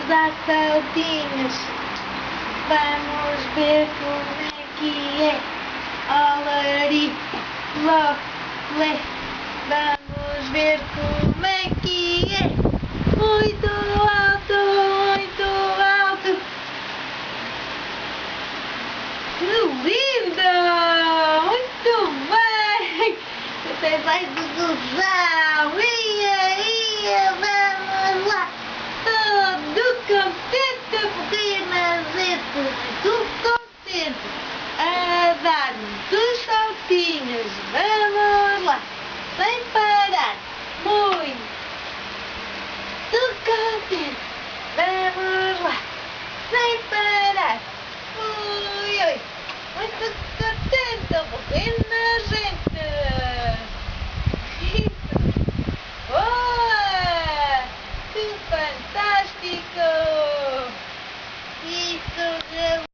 dar saltinhos. Vamos ver como é que é. Olari, lo, le. Vamos ver como é que é. Muito alto, muito alto. Que lindo! Muito bem! Você vai gozar! Ia, vamos lá! Todo contente, pequenazito! Tudo contente! A dar dos saltinhos! Vamos lá! Sem parar! Muito contente! Vamos lá! Sem parar! Ui, ui! Muito contente, pequena gente! Boa! Que fantástico! Isso